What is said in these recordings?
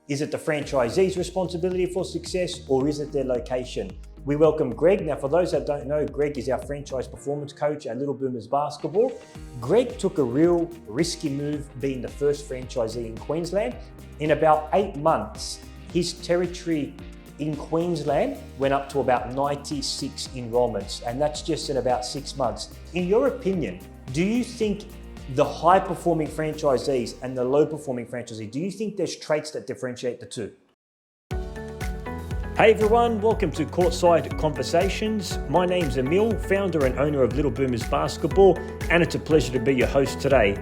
Is it the franchisee's responsibility for success, or is it their location? We welcome Greg. Now, for those that don't know, Greg is our franchise performance coach at Little Boomers Basketball. Greg took a real risky move being the first franchisee in Queensland. In about 8 months, his territory in Queensland went up to about 96 enrollments, and that's just in about 6 months. In your opinion, do you think the high-performing franchisees and the low-performing franchisees, do you think there's traits that differentiate the two? Hey everyone, welcome to Courtside Conversations. My name's Emile, founder and owner of Little Boomers Basketball, and it's a pleasure to be your host today.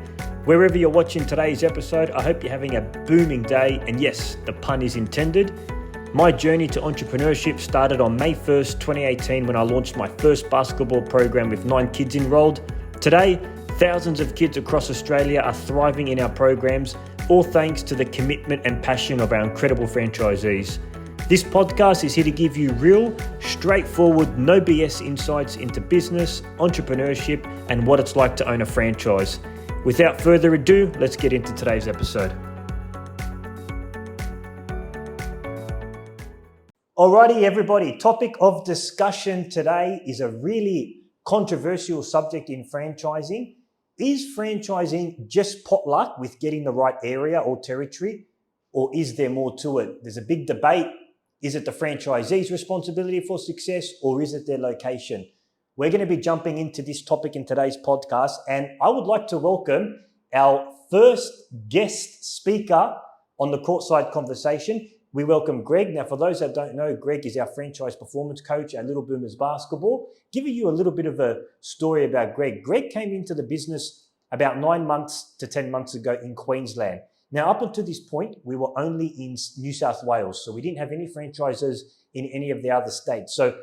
Wherever you're watching today's episode, I hope you're having a booming day, and yes, the pun is intended. My journey to entrepreneurship started on May 1st, 2018 when I launched my first basketball program with 9 kids enrolled. Today, thousands of kids across Australia are thriving in our programs, all thanks to the commitment and passion of our incredible franchisees. This podcast is here to give you real, straightforward, no BS insights into business, entrepreneurship, and what it's like to own a franchise. Without further ado, let's get into today's episode. Alrighty, everybody, topic of discussion today is a really controversial subject in franchising. Is franchising just potluck with getting the right area or territory, or is there more to it? There's a big debate. Is it the franchisee's responsibility for success, or is it their location? We're going to be jumping into this topic in today's podcast, and I would like to welcome our first guest speaker on the Courtside Conversation. We welcome Greg. Now, for those that don't know, Greg is our franchise performance coach at Little Boomers Basketball. Giving you a little bit of a story about Greg. Greg came into the business about 9 months to 10 months ago in Queensland. Now, up until this point, we were only in New South Wales, so we didn't have any franchises in any of the other states. So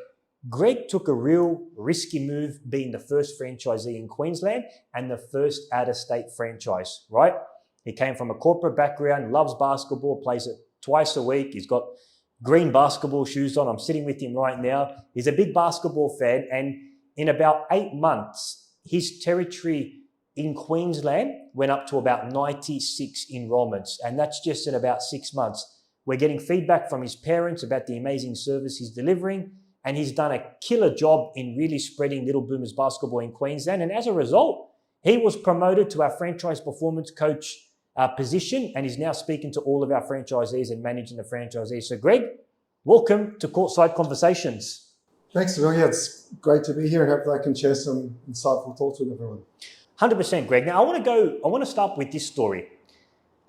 Greg took a real risky move being the first franchisee in Queensland and the first out-of-state franchise, right? He came from a corporate background, loves basketball, plays it twice a week. He's got green basketball shoes on. I'm sitting with him right now. He's a big basketball fan, and in about 8 months, his territory in Queensland went up to about 96 enrollments, and that's just in about 6 months. We're getting feedback from his parents about the amazing service he's delivering, and he's done a killer job in really spreading Little Boomers Basketball in Queensland. And as a result, he was promoted to our franchise performance coach position, and is now speaking to all of our franchisees and managing the franchisees. So Greg, welcome to Courtside Conversations. Thanks, Emile. Yeah, it's great to be here, and hopefully I can share some insightful thoughts with everyone. 100%, Greg. Now, I want to start with this story.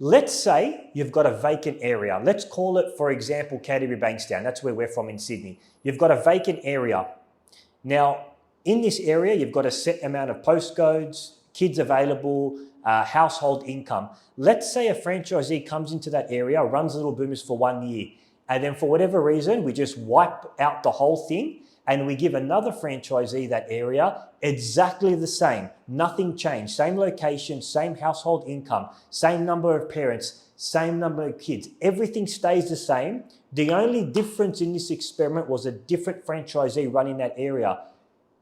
Let's say you've got a vacant area. Let's call it, for example, Canterbury Bankstown. That's where we're from in Sydney. You've got a vacant area. Now, in this area, you've got a set amount of postcodes, kids available, household income. Let's say a franchisee comes into that area, runs Little Boomers for 1 year, and then for whatever reason, we just wipe out the whole thing and we give another franchisee that area exactly the same. Nothing changed. Same location, same household income, same number of parents, same number of kids. Everything stays the same. The only difference in this experiment was a different franchisee running that area.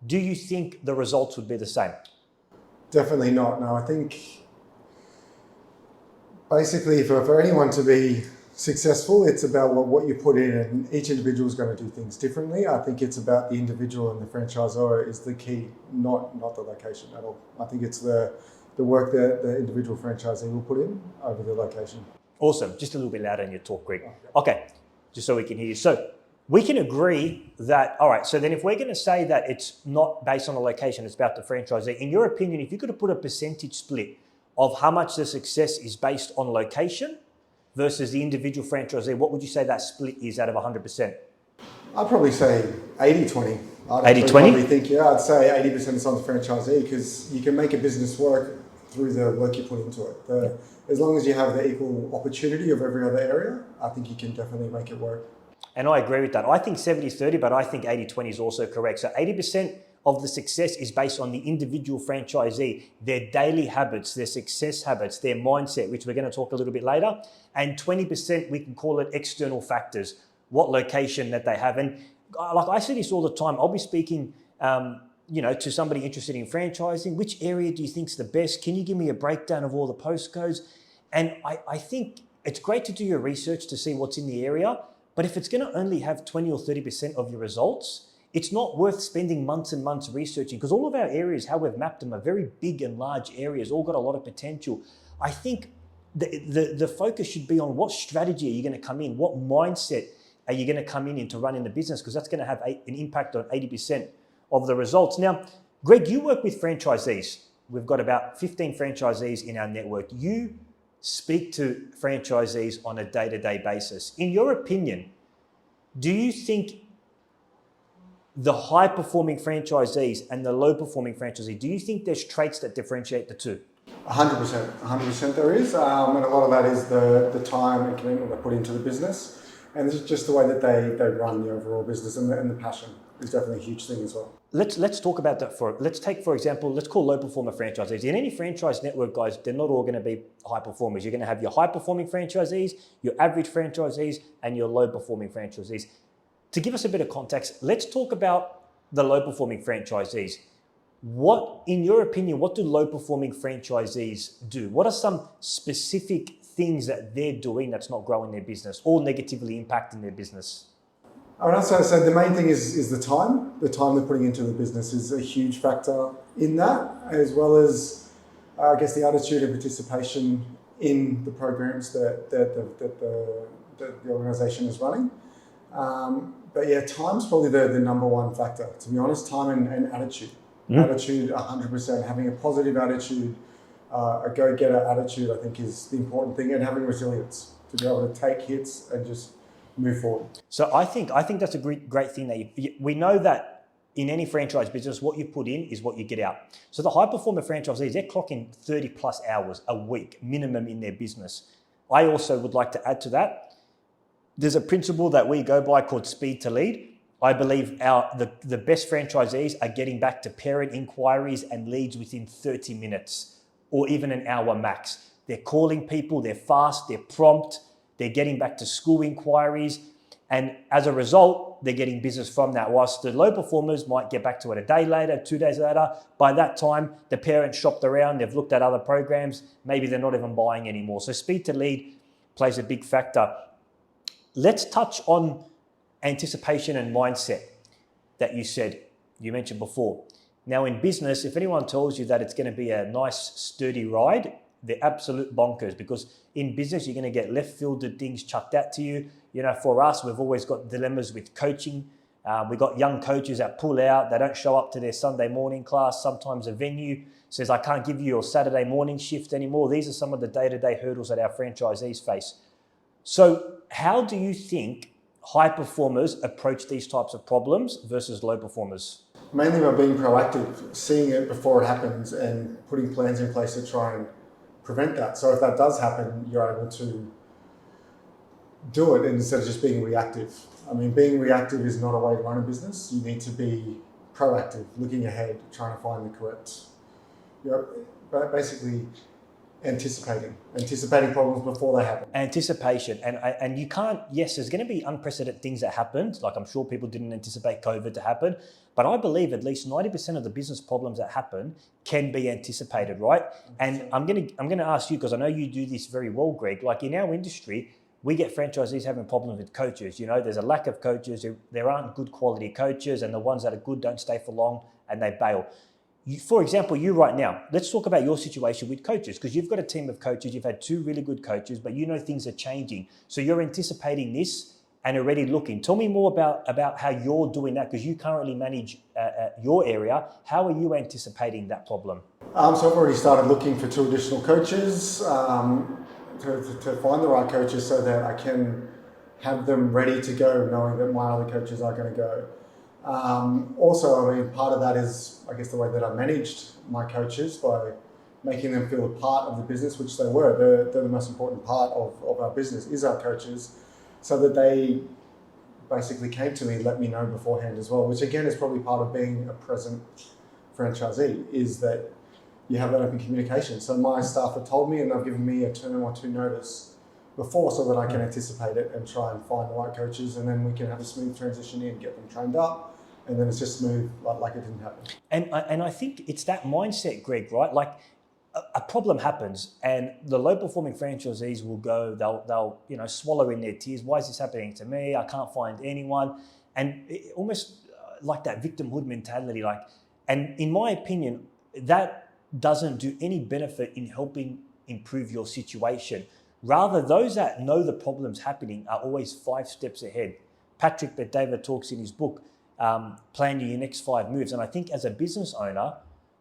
Do you think the results would be the same? Definitely not. No, I think basically for anyone to be successful, it's about what you put in, and each individual is going to do things differently. I think it's about the individual, and the franchisor is the key, not the location at all. I think it's the work that the individual franchisee will put in over the location. Awesome. Just a little bit louder in your talk, Greg. Okay, just so we can hear you. So we can agree that, all right, so then if we're going to say that it's not based on the location, it's about the franchisee, in your opinion, if you could have put a percentage split of how much the success is based on location versus the individual franchisee, what would you say that split is out of 100%? I'd probably say 80-20. 80-20? I'd say 80% is on the franchisee, because you can make a business work through the work you put into it. As long as you have the equal opportunity of every other area, I think you can definitely make it work. And I agree with that. I think 70-30, but I think 80-20 is also correct. So 80% of the success is based on the individual franchisee, their daily habits, their success habits, their mindset, which we're going to talk a little bit later. And 20%, we can call it external factors, what location that they have. And like I say this all the time, I'll be speaking to somebody interested in franchising. Which area do you think is the best? Can you give me a breakdown of all the postcodes? And I think it's great to do your research to see what's in the area, but if it's going to only have 20 or 30% of your results, it's not worth spending months and months researching, because all of our areas, how we've mapped them, are very big and large areas, all got a lot of potential. I think the focus should be on what strategy are you going to come in, what mindset are you going to come in into running the business, because that's going to have an impact on 80% of the results. Now, Greg, you work with franchisees. We've got about 15 franchisees in our network. You speak to franchisees on a day-to-day basis. In your opinion, do you think the high-performing franchisees and the low-performing franchisees, do you think there's traits that differentiate the two? 100% there is, and a lot of that is the time and commitment they put into the business, and this is just the way that they run the overall business, and the passion is definitely a huge thing as well. Let's talk about that let's take, for example, let's call low performer franchisees. In any franchise network, guys, they're not all going to be high performers. You're going to have your high performing franchisees, your average franchisees, and your low performing franchisees. To give us a bit of context, let's talk about the low performing franchisees. What, in your opinion, what do low performing franchisees do? What are some specific things that they're doing that's not growing their business or negatively impacting their business? I would also say the main thing is the time. The time they're putting into the business is a huge factor in that, as well as, I guess, the attitude and participation in the programs that the organisation is running. But yeah, time's probably the number one factor, to be honest. Time and attitude. Attitude, 100%. Having a positive attitude, a go-getter attitude, I think, is the important thing, and having resilience to be able to take hits and just move forward. So I think that's a great thing that we know that in any franchise business, what you put in is what you get out. So the high performer franchisees, they're clocking 30 plus hours a week minimum in their business. I also would like to add to that. There's a principle that we go by called speed to lead. I believe the best franchisees are getting back to parent inquiries and leads within 30 minutes or even an hour max. They're calling people, they're fast, they're prompt, they're getting back to school inquiries, and as a result, they're getting business from that. Whilst the low performers might get back to it a day later, 2 days later, by that time, the parents shopped around, they've looked at other programs, maybe they're not even buying anymore. So speed to lead plays a big factor. Let's touch on anticipation and mindset that you mentioned before. Now in business, if anyone tells you that it's going to be a nice sturdy ride, they're absolute bonkers, because in business, you're going to get left fielded things chucked at to you. You know, for us, we've always got dilemmas with coaching. We've got young coaches that pull out. They don't show up to their Sunday morning class. Sometimes a venue says, I can't give you your Saturday morning shift anymore. These are some of the day-to-day hurdles that our franchisees face. So how do you think high performers approach these types of problems versus low performers? Mainly by being proactive, seeing it before it happens and putting plans in place to try and prevent that. So if that does happen, you're able to do it instead of just being reactive. I mean, being reactive is not a way to run a business. You need to be proactive, looking ahead, trying to find the correct, basically anticipating problems before they happen. Anticipation, and you can't, yes, there's going to be unprecedented things that happened. Like I'm sure people didn't anticipate COVID to happen, but I believe at least 90% of the business problems that happen can be anticipated, right? And I'm going to ask you, because I know you do this very well, Greg. Like in our industry, we get franchisees having problems with coaches. You know, there's a lack of coaches. There aren't good quality coaches, and the ones that are good don't stay for long and they bail. For example, you right now, let's talk about your situation with coaches, because you've got a team of coaches. You've had 2 really good coaches, but you know things are changing. So you're anticipating this and already looking. Tell me more about how you're doing that, because you currently manage your area. How are you anticipating that problem? So I've already started looking for 2 additional coaches to find the right coaches so that I can have them ready to go, knowing that my other coaches are going to go. Also, I mean, part of that is, I guess, the way that I managed my coaches by making them feel a part of the business, which they were. They're the most important part of our business, is our coaches, so that they basically came to me, let me know beforehand as well, which again is probably part of being a present franchisee, is that you have that open communication. So my staff have told me, and they've given me a term or 2 notice before, so that I can anticipate it and try and find the right coaches, and then we can have a smooth transition in, get them trained up, and then it's just smooth, like it didn't happen. And I think it's that mindset, Greg, right? Like a problem happens, and the low performing franchisees will go, they'll swallow in their tears. Why is this happening to me? I can't find anyone. And almost like that victimhood mentality. And in my opinion, that doesn't do any benefit in helping improve your situation. Rather, those that know the problem's happening are always 5 steps ahead. Patrick Bet-David talks in his book, Plan Your Next 5 Moves. And I think as a business owner,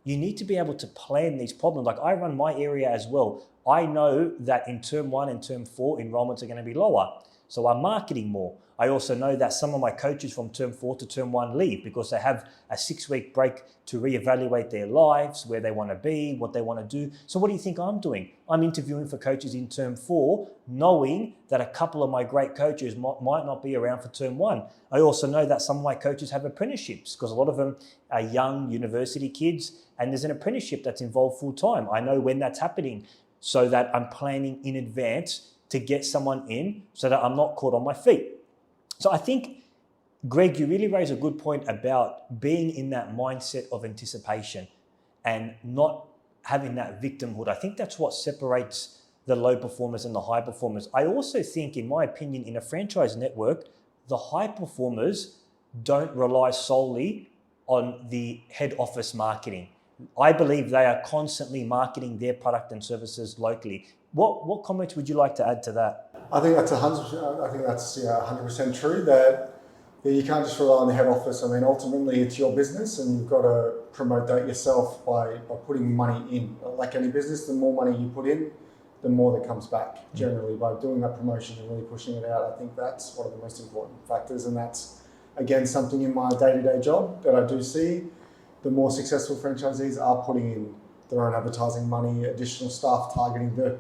you need to be able to plan these problems. Like I run my area as well. I know that in term 1 and term 4, enrollments are going to be lower. So I'm marketing more. I also know that some of my coaches from term 4 to term 1 leave because they have a 6-week break to reevaluate their lives, where they want to be, what they want to do. So what do you think I'm doing? I'm interviewing for coaches in term 4, knowing that a couple of my great coaches might not be around for term 1. I also know that some of my coaches have apprenticeships because a lot of them are young university kids, and there's an apprenticeship that's involved full time. I know when that's happening so that I'm planning in advance to get someone in so that I'm not caught on my feet. So I think, Greg, you really raise a good point about being in that mindset of anticipation and not having that victimhood. I think that's what separates the low performers and the high performers. I also think, in my opinion, in a franchise network, the high performers don't rely solely on the head office marketing. I believe they are constantly marketing their product and services locally. What comments would you like to add to that? I think that's 100% true that you can't just rely on the head office. I mean, ultimately it's your business and you've got to promote that yourself by putting money in. Like any business, the more money you put in, the more that comes back generally by doing that promotion and really pushing it out. I think that's one of the most important factors, and that's, again, something in my day-to-day job that I do see. The more successful franchisees are putting in their own advertising money, additional staff targeting their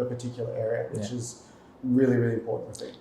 particular area, which is really, really important, I think.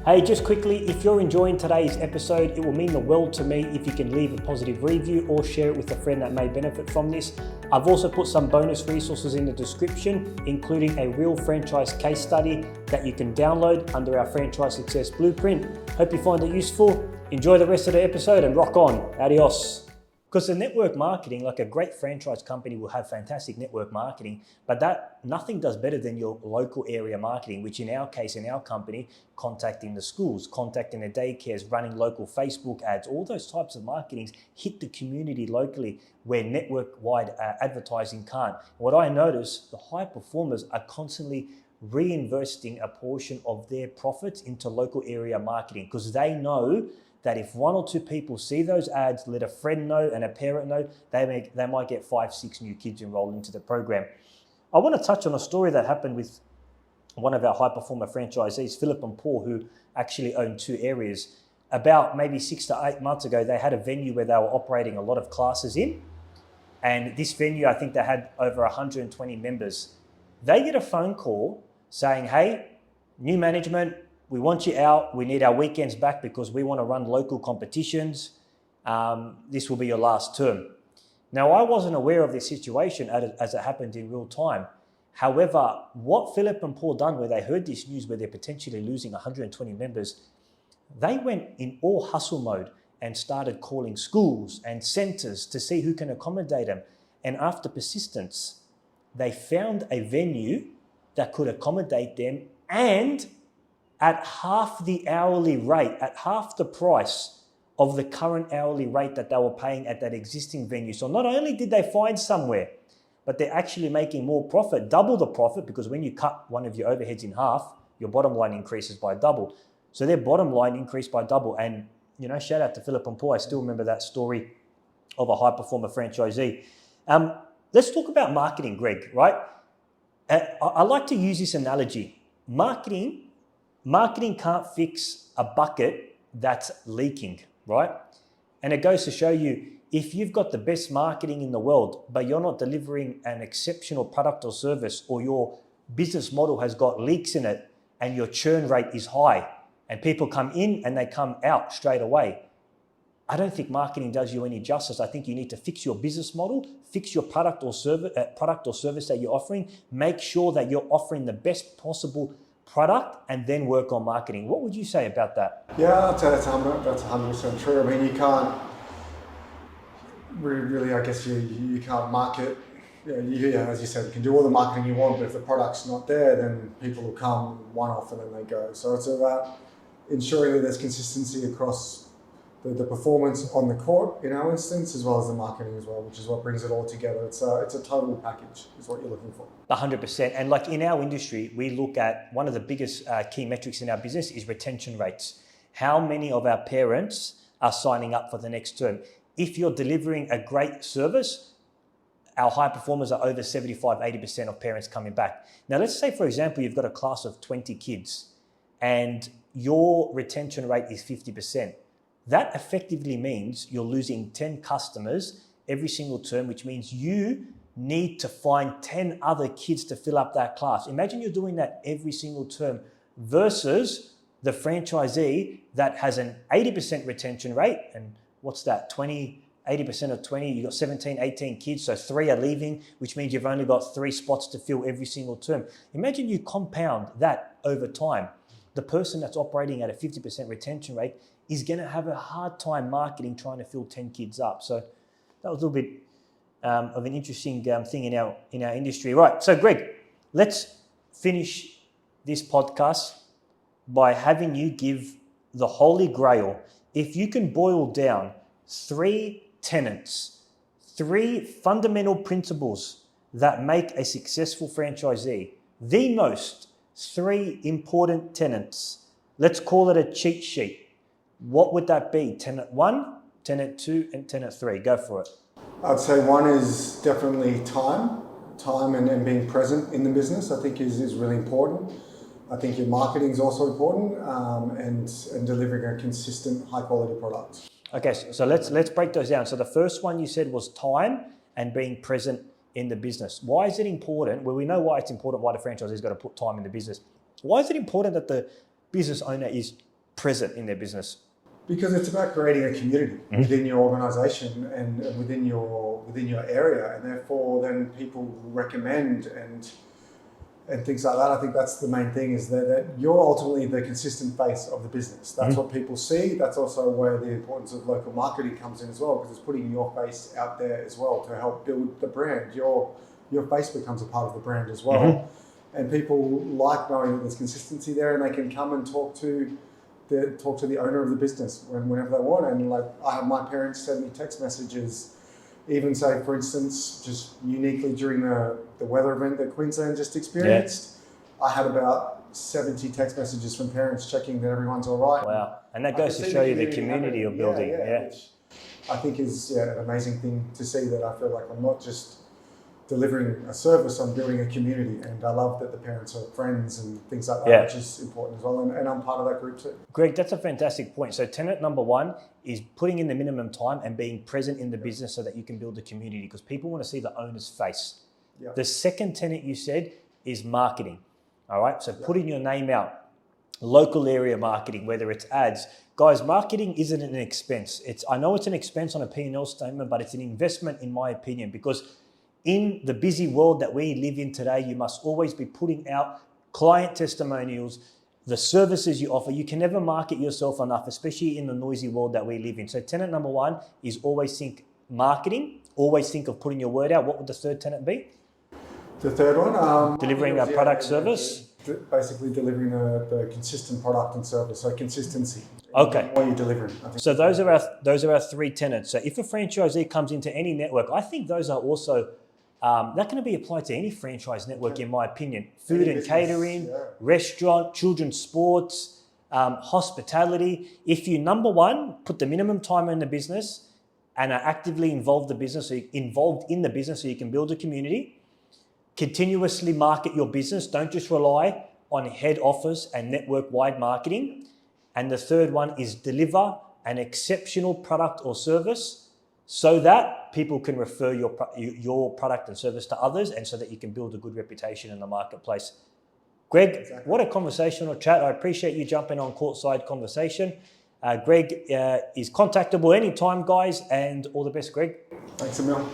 Hey, just quickly, if you're enjoying today's episode, it will mean the world to me if you can leave a positive review or share it with a friend that may benefit from this. I've also put some bonus resources in the description, including a real franchise case study that you can download under our Franchise Success Blueprint. Hope you find it useful. Enjoy the rest of the episode and rock on. Adios. Because the network marketing, like a great franchise company will have fantastic network marketing, but that nothing does better than your local area marketing, which in our case, in our company, contacting the schools, contacting the daycares, running local Facebook ads, all those types of marketings hit the community locally where network-wide advertising can't. What I notice, the high performers are constantly reinvesting a portion of their profits into local area marketing because they know that if 1 or 2 people see those ads, let a friend know and a parent know, they might get 5, 6 new kids enrolled into the program. I want to touch on a story that happened with one of our high performer franchisees, Philip and Paul, who actually own 2 areas. About maybe 6 to 8 months ago, they had a venue where they were operating a lot of classes in. And this venue, I think they had over 120 members. They get a phone call saying, hey, new management, we want you out. We need our weekends back because we want to run local competitions. This will be your last term. Now, I wasn't aware of this situation as it happened in real time. However, what Philip and Paul done where they heard this news where they're potentially losing 120 members, they went in all hustle mode and started calling schools and centers to see who can accommodate them. And after persistence, they found a venue that could accommodate them and at half the hourly rate, at half the price of the current hourly rate that they were paying at that existing venue. So not only did they find somewhere, but they're actually making more profit, double the profit, because when you cut one of your overheads in half, your bottom line increases by double. So their bottom line increased by double. And, shout out to Philip and Paul. I still remember that story of a high performer franchisee. Let's talk about marketing, Greg, right? I like to use this analogy. Marketing can't fix a bucket that's leaking, right? And it goes to show you, if you've got the best marketing in the world, but you're not delivering an exceptional product or service, or your business model has got leaks in it and your churn rate is high and people come in and they come out straight away, I don't think marketing does you any justice. I think you need to fix your business model, fix your product or service that you're offering, make sure that you're offering the best possible product, and then work on marketing. What would you say about that? Yeah, I'd say that's 100% true. I mean, you can't really, I guess you can't market As you said, you can do all the marketing you want, but if the product's not there, then people will come one-off and then they go. So it's about ensuring that there's consistency across the performance on the court, in our instance, as well as the marketing as well, which is what brings it all together. It's a total package is what you're looking for. 100%. And like in our industry, we look at one of the biggest key metrics in our business is retention rates. How many of our parents are signing up for the next term? If you're delivering a great service, our high performers are over 75, 80% of parents coming back. Now, let's say, for example, you've got a class of 20 kids and your retention rate is 50%. That effectively means you're losing 10 customers every single term, which means you need to find 10 other kids to fill up that class. Imagine you're doing that every single term versus the franchisee that has an 80% retention rate. And what's that? 80% of 20, you've got 17, 18 kids, so 3 are leaving, which means you've only got 3 spots to fill every single term. Imagine you compound that over time. The person that's operating at a 50% retention rate is going to have a hard time marketing trying to fill 10 kids up. So that was a little bit of an interesting thing in our industry. Right, so Greg, let's finish this podcast by having you give the holy grail. If you can boil down 3 tenets, 3 fundamental principles that make a successful franchisee, the most 3 important tenets. Let's call it a cheat sheet. What would that be? Tenet 1, tenet 2, and tenet 3. Go for it. I'd say 1 is definitely time and being present in the business. I think is really important. I think your marketing is also important, and delivering a consistent, high quality product. Okay, so let's break those down. So the first one you said was time and being present in the business. Why is it important? Well, we know why it's important, why the franchisee's got to put time in the business. Why is it important that the business owner is present in their business? Because it's about creating a community within your organization and within your area, and therefore then people recommend and things like that. I think that's the main thing, is that you're ultimately the consistent face of the business. That's what people see. That's also where the importance of local marketing comes in as well, because it's putting your face out there as well to help build the brand. Your face becomes a part of the brand as well. And people like knowing that there's consistency there, and they can come and talk to the owner of the business whenever they want. And like, I have my parents send me text messages, even say, for instance, just uniquely during the weather event that Queensland just experienced, I had about 70 text messages from parents checking that everyone's all right. Wow. And that goes to show you the community you're building. Which I think is an amazing thing to see, that I feel like I'm not just delivering a service, I'm building a community. And I love that the parents are friends and things like that, which is important as well. And I'm part of that group too. Greg, that's a fantastic point. So tenet number 1 is putting in the minimum time and being present in the business so that you can build a community, because people want to see the owner's face. The second tenet you said is marketing. All right. So putting your name out, local area marketing, whether it's ads. Guys, marketing isn't an expense. I know it's an expense on a P&L statement, but it's an investment in my opinion, because in the busy world that we live in today, you must always be putting out client testimonials, the services you offer. You can never market yourself enough, especially in the noisy world that we live in. So tenet number 1 is always think marketing, always think of putting your word out. What would the third tenet be? The third one? Delivering a product service? Basically delivering the consistent product and service, so consistency. Okay. What you're delivering. I think. So those are our 3 tenets. So if a franchisee comes into any network, I think those are also that can be applied to any franchise network, in my opinion. Food and catering, restaurant, children's sports, hospitality. If you, number 1, put the minimum time in the business and are actively involved in the business so you can build a community, continuously market your business. Don't just rely on head office and network-wide marketing. And the third one is deliver an exceptional product or service so that people can refer your product and service to others, and so that you can build a good reputation in the marketplace. Greg, what a conversational chat. I appreciate you jumping on courtside conversation. Greg is contactable anytime, guys, and all the best, Greg. Thanks, Emile.